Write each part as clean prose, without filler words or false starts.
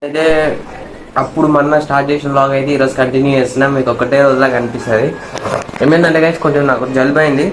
అయితే అప్పుడు మొన్న స్టార్ట్ చేసిన వ్లాగ్ అయితే ఈరోజు కంటిన్యూ చేస్తున్నా. మీకు ఒకటే రోజులా కనిపిస్తుంది. ఏమైందంటే గైస్ కొంచెం నాకు జలుబు అయింది.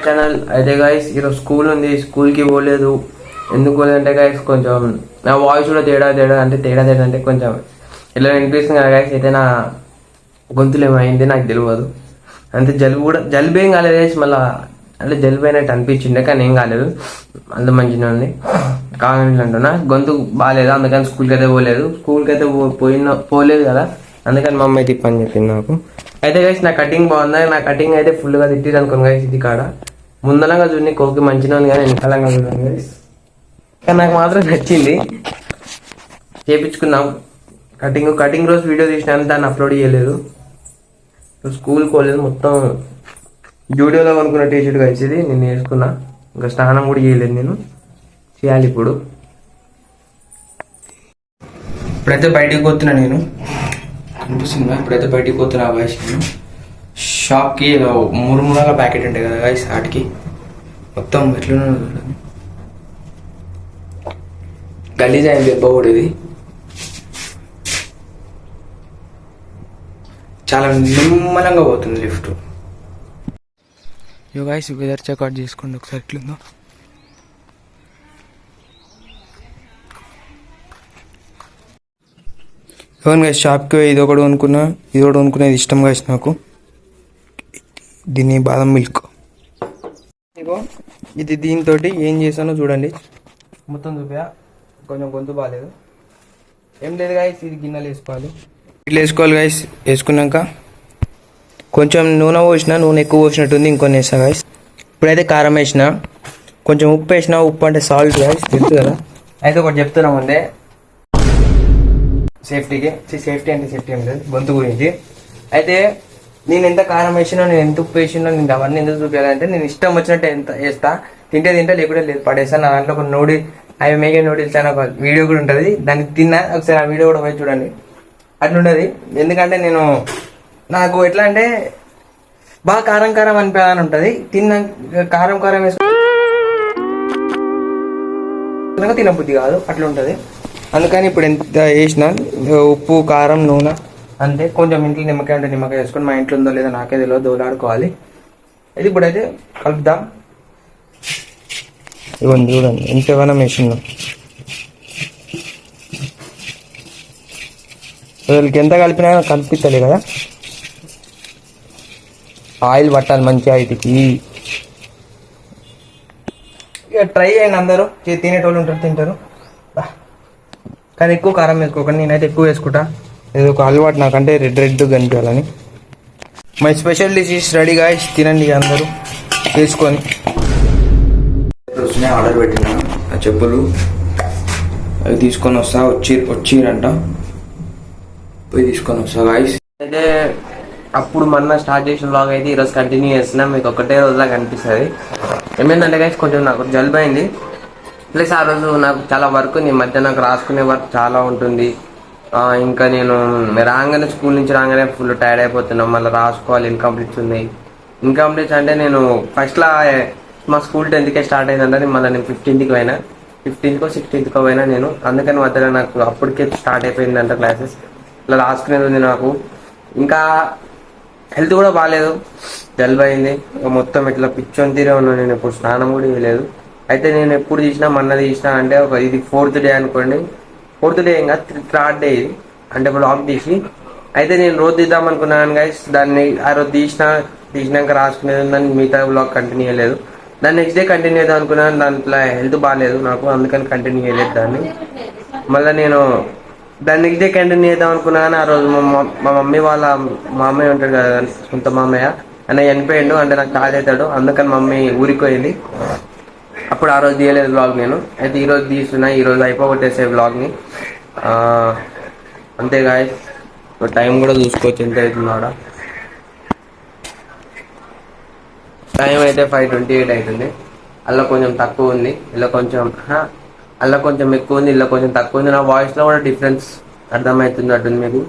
ఛానల్ అయితే గైస్ ఈరోజు స్కూల్ ఉంది, స్కూల్కి పోలేదు. ఎందుకు పోలేదంటే గైస్ కొంచెం నా వాయిస్ కూడా తేడా అంటే కొంచెం ఇలా వినిపిస్తుంది కదా గైస్. అయితే నా గొంతులు ఏమైంది నాకు తెలియదు. అంతే జలుబు ఏం కాలేదు గైస్. మళ్ళీ అంటే జలుబు అయినట్టు అనిపించిండే కానీ ఏం కాలేదు, అంత మంచిగా ఉంది. కావాలని అంటున్నా గొంతు బాగాలేదు, అందుకని స్కూల్కి అయితే పోలేదు. స్కూల్కి అయితే పోలేదు కదా, అందుకని మా అమ్మాయి తిప్పని చెప్పింది నాకు. అయితే గైస్ నా కటింగ్ బాగుంది. నా కటింగ్ అయితే ఫుల్గా తిట్టిరు అనుకోండి గైస్. ఇది కాడ ముందలంగా చూడండి కోకి మంచిగా ఉంది, కానీ వెనకాలంగా చూడండి గైస్. కానీ నాకు మాత్రం నచ్చింది, చేపించుకున్నాం. కటింగ్ రోజు వీడియో తీసినాను, దాన్ని అప్లోడ్ చేయలేదు. స్కూల్కి పోలేదు, మొత్తం జూడియోలో కొనుక్కున్న టీషర్ట్ కలిసింది నేను వేసుకున్నా. ఇంకా స్నానం కూడా చేయలేదు, నేను చేయాలి ఇప్పుడు. ఇప్పుడైతే బయటికి పోతున్నా, నేను కనిపిస్తుందా? ఇప్పుడైతే బయటికి పోతున్నా గాయస్. నేను షాప్కి మురుమురాల ప్యాకెట్ ఉంటాయి కదా గాయస్, వాటికి మొత్తం ఎట్లా గలీజ్ అయింది దెబ్బ కూడా. ఇది చాలా నిమ్మలంగా పోతుంది లిఫ్ట్. యో గైస్ వెదర్ చెక్అవుట్ చేసుకోండి ఒకసారి ఎట్లుందో. అవును గైస్, షాప్కి ఇది ఒకటి కొనుక్కునేది ఇష్టం గైస్ నాకు. దీన్ని బాదం మిల్క్. ఇగో ఇది దీంతో ఏం చేశానో చూడండి, మొత్తం చూపా. కొంచెం గొంతు బాగాలేదు, ఏం లేదు గైస్. ఇది గిన్నెలు వేసుకోవాలి, ఇట్లా వేసుకోవాలి గైస్. వేసుకున్నాక కొంచెం నూనె ఎక్కువ పోసినట్టుంది, ఇంకొన్ని వేస్తా గైస్. ఇప్పుడైతే కారం వేసిన, కొంచెం ఉప్పు వేసిన. ఉప్పు అంటే సాల్ట్ గైస్, తెలుసు కదా. అయితే ఒకటి చెప్తున్నా ముందే, సేఫ్టీ ఏం లేదు, గొంతు గురించి. అయితే నేను ఎంత కారం వేసినా, నేను ఎంత ఉప్పు వేసినా, నేను అవన్నీ ఎందుకు చూపించాలంటే, నేను ఇష్టం వచ్చినట్టు ఎంత వేస్తా. తింటే లేకుంటే లేదు పడేస్తాను. నా దాంట్లో ఒక అవి మేగే నూడిల్స్ అని ఒక వీడియో కూడా ఉంటుంది, దాన్ని తిన్నా. ఒకసారి ఆ వీడియో కూడా పోయి చూడండి, అట్లుంటుంది. ఎందుకంటే నాకు ఎట్లా అంటే బాగా కారం అనిపించాలని ఉంటుంది. కారం వేసుకున్నాక తినబుద్ధి కాదు, అట్లా ఉంటుంది. అందుకని ఇప్పుడు ఎంత వేసినా ఉప్పు, కారం, నూనె అంతే. కొంచెం ఇంట్లో నిమ్మకాయ అంటే నిమ్మకాయ వేసుకొని, మా ఇంట్లో ఉందో లేదో నాకే తెలియదు, దోలాడుకోవాలి. ఇది ఇప్పుడైతే కలుపుదాం. ఇవ్వండి చూడండి ఎంతగానో వేసినాం. వీళ్ళకి ఎంత కలిపినా కనిపిస్తలే కదా. ఆయిల్ పట్టాలి మంచిగా వీటికి. ఇక ట్రై చేయండి అందరూ, తినేటోళ్ళు ఉంటారు, తింటారు. కానీ ఎక్కువ కారం వేసుకోకండి, నేనైతే ఎక్కువ వేసుకుంటా. ఇది ఒక అలవాటు నాకంటే రెడ్ కనిపించాలని. My special dish is ready guys, తినండి అందరూ వేసుకొని. ఆర్డర్ పెట్టినా ఆ చెప్పులు అవి తీసుకొని వస్తా. వచ్చిరంట, పోయి తీసుకొని వస్తా గాయ్స్. అయితే అప్పుడు మొన్న స్టార్ట్ చేసిన వ్లాగ్ అయితే ఈరోజు కంటిన్యూ చేస్తున్నా. మీకు ఒకటే రోజులా కనిపిస్తుంది. ఏమైందంటే గైస్ కొంచెం నాకు జలుబు అయింది, ప్లస్ ఆ రోజు నాకు చాలా వర్క్ ఉంది. మధ్య నాకు రాసుకునే వర్క్ చాలా ఉంటుంది. ఇంకా నేను స్కూల్ నుంచి రాగానే ఫుల్ టైర్డ్ అయిపోతున్నాం. మళ్ళీ రాసుకోవాలి, ఇన్కంప్లీట్స్ ఉన్నాయి. ఇన్కంప్లీట్స్ అంటే నేను ఫస్ట్లో మా స్కూల్ 10కే స్టార్ట్ అయిందంటే మళ్ళీ నేను 15కి పోయినా, 15కో 16కో పోయినా నేను. అందుకని మధ్యలో నాకు అప్పటికే స్టార్ట్ అయిపోయిందంట క్లాసెస్. ఇట్లా రాసుకునేది ఉంది నాకు. ఇంకా హెల్త్ కూడా బాగాలేదు, జలుబు అయింది మొత్తం. ఇట్లా పిచ్చొని తీరే ఉన్నాను నేను. ఇప్పుడు స్నానం కూడా ఇవ్వలేదు. అయితే నేను ఎప్పుడు మొన్న తీసినా అంటే ఇది 4th డే అనుకోండి. 4th డే ఇంకా 3rd డే ఇది అంటే బ్లాగ్ తీసి. అయితే నేను రోజు తీద్దాం అనుకున్నాను గైస్. దాన్ని ఆ రోజు తీసినాక రాసుకునేది ఉందని మిగతా బ్లాగ్ కంటిన్యూ చేయలేదు. దాన్ని నెక్స్ట్ డే కంటిన్యూ చేద్దాం అనుకున్నాను. దాంట్లో హెల్త్ బాగాలేదు నాకు, అందుకని కంటిన్యూ చేయలేదు దాన్ని. మళ్ళీ నేను దాన్ని నెక్స్ట్ డే కంటిన్యూ చేద్దాం అనుకున్నాను. ఆ రోజు మా మమ్మీ వాళ్ళ మామయ్య ఉంటాడు కదా, సొంత మామయ్య, ఆయన చనిపోయిండు. అంటే నాకు కాల్ అవుతాడు, అందుకని మమ్మీ ఊరికి పోయింది. అప్పుడు ఆ రోజు తీయలేదు బ్లాగ్ నేను. అయితే ఈరోజు తీస్తున్నా, ఈరోజు అయిపోగొట్టేసే బ్లాగ్ని. అంతే గాయస్, టైం కూడా చూసుకోవచ్చు ఎంత అవుతుందో. టైం అయితే 5:28 అవుతుంది. అలా కొంచెం తక్కువ ఉంది, ఇలా కొంచెం ఎక్కువ ఉంది, ఇలా కొంచెం తక్కువ ఉంది. నా వాయిస్లో కూడా డిఫరెన్స్ అర్థమవుతుంది అట్టుంది మీకు.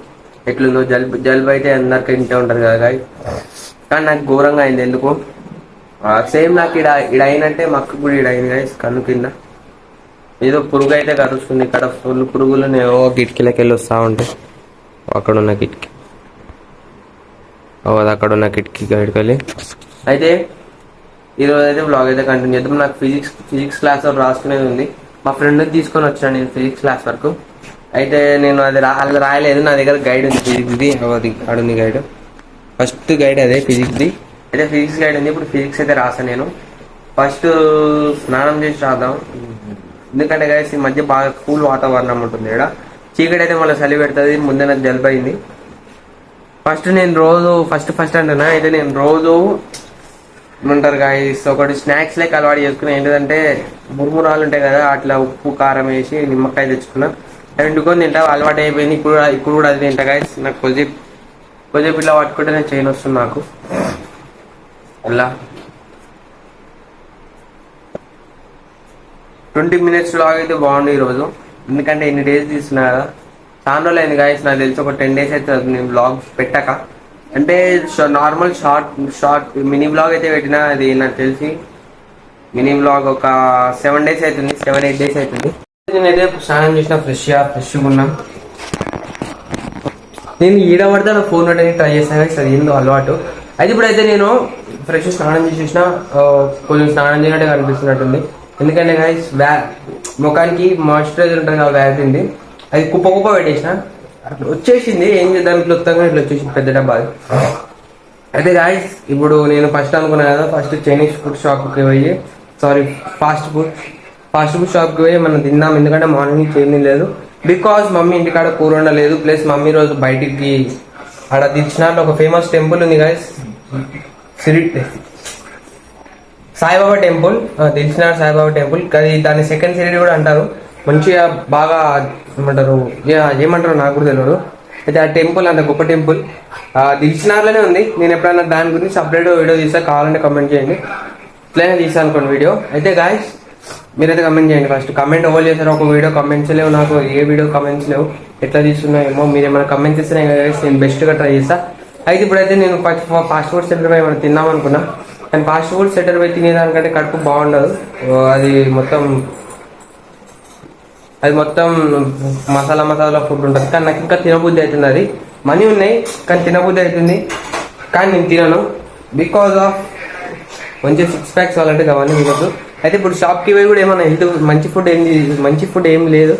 ఎట్లుందో జలుబు అయితే అందరికి ఇంటే ఉంటుంది కదా గాయస్. కానీ నాకు ఘోరంగా అయింది ఎందుకు. సేమ్ నాకు ఇడ అయినట్టే మక్కు కూడా ఇడ అయింది గైస్, కన్ను కింద ఏదో పురుగు అయితే కరుస్తుంది. ఇక్కడ ఫుల్ పురుగులు నేను కిటికీలకి వెళ్ళి వస్తూ ఉంటాయి. అక్కడున్న కిటికీ, అది అక్కడున్న కిటికీ గడికెళ్ళి. అయితే ఈరోజు అయితే బ్లాగ్ అయితే కంటిన్యూ చేద్దాం. నాకు ఫిజిక్స్ క్లాస్ వరకు రాసుకునేది ఉంది. మా ఫ్రెండ్ని తీసుకొని వచ్చాను నేను ఫిజిక్స్ క్లాస్ వరకు. అయితే నేను అది రాయలేదు, నా దగ్గర గైడ్ ఉంది ఫిజిక్స్ది, అది అడుంది గైడ్. ఫస్ట్ గైడ్ అదే ఫిజిక్స్ది. అయితే ఫిజిక్స్ గైడ్ ఉంది. ఇప్పుడు ఫిజిక్స్ అయితే రాసాను నేను. ఫస్ట్ స్నానం చేసి రాద్దాం, ఎందుకంటే గైస్ ఈ మధ్య బాగా కూల్ వాతావరణం ఉంటుంది ఇక్కడ. చీకటి అయితే మళ్ళీ చలి పెడుతుంది. ముందే నాకు జలుబు అయింది. ఫస్ట్ నేను రోజు ఫస్ట్ అంటున్నా, అయితే నేను రోజు ఏమంటారు గాయస్ ఒకటి స్నాక్స్ లెక్క అలవాటు చేసుకున్నా. ఏంటంటే మురుమురాలు ఉంటాయి కదా, అట్లా ఉప్పు కారం వేసి నిమ్మకాయ తెచ్చుకున్నా, అవి వండుకొని తింటా. అలవాటు అయిపోయింది. ఇప్పుడు కూడా అది తింటా గాయస్. నాకు కొద్దిసేపు ఇట్లా పట్టుకుంటే నేను చైన్ వస్తుంది నాకు అలా. 20 minutes లాగ్ అయితే బాగుంది ఈరోజు, ఎందుకంటే ఎన్ని డేస్ తీసుకున్నా కదా. చాలా రోజులు అయింది గాయస్, నాకు తెలిసి ఒక 10 days అయితే నేను బ్లాగ్ పెట్టాక. అంటే నార్మల్ షార్ట్ మినీ బ్లాగ్ అయితే పెట్టినా, అది నాకు తెలిసి మినీ బ్లాగ్ ఒక 7 days అవుతుంది, 7-8 days అవుతుంది. నేనైతే స్నానం చేసిన ఫ్రెష్గా ఉన్నా. నేను పడితే నా ఫోన్ పట్టి ట్రై చేస్తాను కానీ అది ఏందో అలవాటు. అయితే ఇప్పుడైతే నేను ఫ్రెష్ స్నానం చేసేసిన, కొంచెం స్నానం చేయనట్టే కనిపిస్తున్నట్టుంది. ఎందుకంటే గాయస్ ముఖానికి మాయిశ్చరైజర్ ఉంటుంది కదా, వ్యాపింది, అది కుప్ప పెట్టేసిన వచ్చేసింది. ఏం చేద్దాం, ఇట్లా వస్తాగా ఇట్లా వచ్చేసింది పెద్ద డబ్బా. అయితే గాయస్ ఇప్పుడు నేను ఫస్ట్ అనుకున్నాను కదా, ఫస్ట్ చైనీస్ ఫుడ్ షాప్కి పోయి ఫాస్ట్ ఫుడ్ షాప్కి పోయి మనం తిందాం. ఎందుకంటే మార్నింగ్ చేంజ్ లేదు, బికాస్ మమ్మీ ఇంటికాడ కూర ఉండలేదు. ప్లస్ మమ్మీ రోజు బయటికి ఆడ దిల్చినాట్లో ఒక ఫేమస్ టెంపుల్ ఉంది guys, Saibaba temple, Dilchinar Saibaba temple. అది దాని సెకండ్ సిటీ కూడా అంటారు. మంచిగా బాగా ఏమంటారు నాకు కూడా తెలియదు. అయితే ఆ టెంపుల్ అంత గొప్ప టెంపుల్ దిల్చినార్లోనే ఉంది. నేను ఎప్పుడైనా దాని గురించి సపరేట్ వీడియో తీసా, కావాలంటే కమెంట్ చేయండి. ఇట్లనే తీసాను అనుకోండి వీడియో. అయితే గాయస్ మీరైతే కమెంట్ చేయండి. ఫస్ట్ కమెంట్ ఎవరు చేశారు, ఒక వీడియో కమెంట్స్ లేవు నాకు, ఏ వీడియో కమెంట్స్ లేవు, ఎట్లా తీస్తున్నాయేమో. మీరు ఏమైనా కమెంట్స్ ఇస్తున్నాయి కదా, నేను బెస్ట్గా ట్రై చేస్తా. అయితే ఇప్పుడైతే నేను ఫాస్ట్ ఫుడ్ సెంటర్ పోయి ఏమైనా తిందాం అనుకున్నా, కానీ ఫాస్ట్ ఫుడ్ సెంటర్ పోయి తినేదానికంటే కడుపు బాగుండదు. అది మొత్తం మసాలా ఫుడ్ ఉంటుంది. కానీ నాకు ఇంకా తినబుద్ధి అవుతుంది. అది మనీ ఉన్నాయి కానీ తినబుద్ధి అవుతుంది, కానీ నేను తినను. బికాజ్ ఆఫ్ మంచి 6 packs కావాలంటే కావాలి మీకు. అయితే ఇప్పుడు షాప్కి పోయి కూడా ఏమన్నా హెల్త్ మంచి ఫుడ్ ఏం లేదు.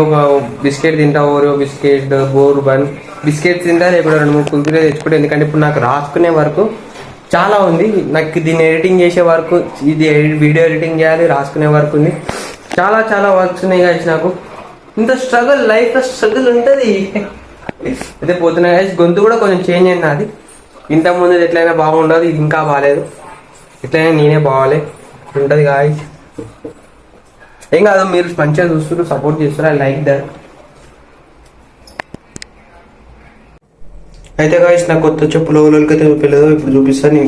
ఒక బిస్కెట్ తింటా, Oreo biscuit, bore bun biscuits తింటా, లేకపోతే 2-3 కుల్కురే తెచ్చుకుంటే. ఎందుకంటే ఇప్పుడు నాకు రాసుకునే వరకు చాలా ఉంది. నాకు దీన్ని ఎడిటింగ్ చేసే వరకు, ఇది వీడియో ఎడిటింగ్ చేయాలి, రాసుకునే వరకు ఉంది. చాలా వర్క్స్ ఉన్నాయి గాయస్. నాకు ఇంత లైఫ్ స్ట్రగుల్ ఉంటుంది. అయితే పోతున్నా గాయస్, గొంతు కూడా కొంచెం చేంజ్ అయింది. అది ఇంతకుముందు ఎట్లయినా బాగుండదు, ఇది ఇంకా బాగాలేదు. ఎట్లయినా నేనే బాగాలే ఉంటుంది గాయస్. ఏం కాదు, మీరు మంచిగా చూస్తున్నారు, సపోర్ట్ చేస్తారు, ఐ లైక్ దట్. అయితే గాయస్ నాకు కొత్త చెప్పులు అయితే చూపించలేదు, ఇప్పుడు చూపిస్తాను.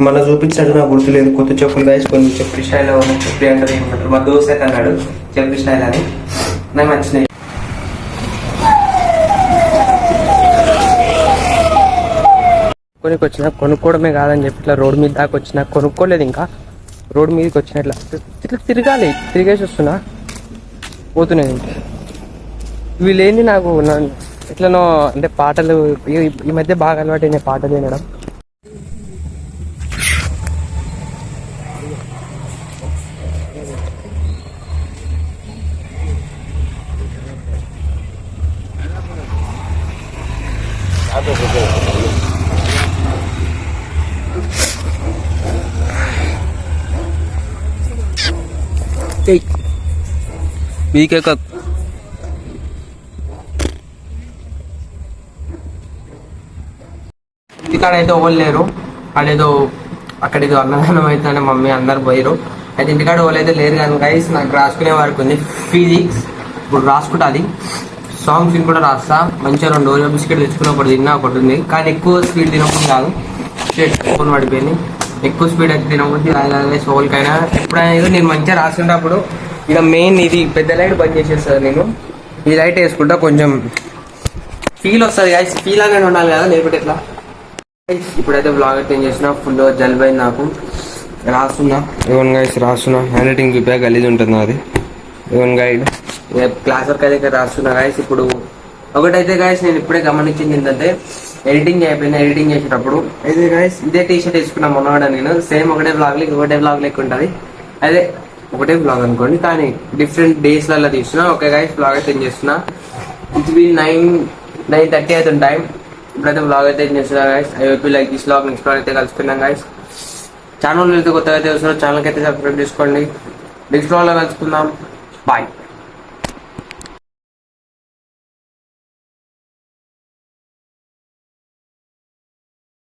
మన చూపించినట్టు నాకు గుర్తులేదు. కొత్త చెప్పులు గాయస్, కొన్ని చెప్పి స్టైల్ చెప్పి అంటారు, ఏమంటారు, మా దోస్త్ అయితే అన్నాడు చెప్పి స్టైల్ అని, నాకు నచ్చినాయి. వచ్చినా కొనుక్కోవడమే కాదని చెప్పి ఇట్లా రోడ్ మీద దాకా వచ్చినా, కొనుక్కోలేదు ఇంకా, రోడ్ మీదకి వచ్చినట్లా ఇట్లా తిరిగేసి వస్తున్నా, పోతున్నాయి. వీళ్ళేంది నాకు ఎట్లనో అంటే పాటలు ఈ మధ్య బాగా అలవాటు పాటలు వినడం. మీకే ఇంటికాడైతే ఓవలేరు, అక్కడేదో అన్నదానం అవుతుందని మమ్మీ అందరు పోయారు. అయితే ఇంటికాడ ఓవలైతే లేరు. కానీ గైస్ నాకు రాసుకునే వరకు ఉంది ఫిజిక్స్. ఇప్పుడు రాసుకుంటా, అది సాంగ్స్ కూడా రాస్తా. మంచిగా 2 ఓరియో బిస్కెట్ తెచ్చుకుని ఒకటి తిన్నా, ఒకటి ఉంది. కానీ ఎక్కువ స్పీడ్ తినకుండా కాదు, ఫోన్ పడిపోయింది. ఎక్కువ స్పీడ్ అయితే తినకపోతే అలాగే సోల్కైనా ఎప్పుడైనా నేను మంచిగా రాసుకునేటప్పుడు ఇక మెయిన్ ఇది పెద్ద లైట్ బంద్ చేసేస్తాను. నేను ఈ లైట్ వేసుకుంటా, కొంచెం ఫీల్ వస్తుంది గాయస్. ఫీల్ అనేది ఉండాలి కదా, లేకపోతే ఎట్లా. ఇప్పుడైతే బ్లాగ్ అయితే ఏం చేసినా, ఫుల్ జలుబైంది నాకు. రాస్తున్నా ఇవన్ గైస్ రాస్తున్నా. హ్యాండ్ రైటింగ్ చూపా గలీజ్ ఉంటుంది అది. ఇవన్ గైడ్ క్లాస్ వర్క్ అయితే రాస్తున్నా గైస్. ఇప్పుడు ఒకటైతే గైస్ నేను ఇప్పుడే గమనించింది ఏంటంటే ఎడిటింగ్ అయిపోయింది. ఎడిటింగ్ చేసేటప్పుడు అయితే గైస్ ఇదే టీ షర్ట్ వేసుకున్నా మొన్నవాడ నేను. సేమ్ ఒకటే బ్లాగ్ లెక్క ఉంటుంది. అదే ఒకటే బ్లాగ్ అనుకోండి కానీ డిఫరెంట్ డేస్లలో తీస్తున్నా. ఓకే గైస్ బ్లాగ్ అయితే ఏం చేస్తున్నా. ఇట్స్ బీ 9:30 అవుతుంది టైం. ఇప్పుడైతే బ్లాగ్ అయితే ఏం చేస్తున్నా guys. I hope you like this blog. Next blog అయితే కలుసుకున్నాం గైస్. ఛానల్ అయితే కొత్తగా అయితే వస్తున్నారు. ఛానల్కి అయితే సబ్స్క్రైబ్ చేసుకోండి. నెక్స్ట్ బ్లాగ్లో కలుసుకుందాం. బాయ్.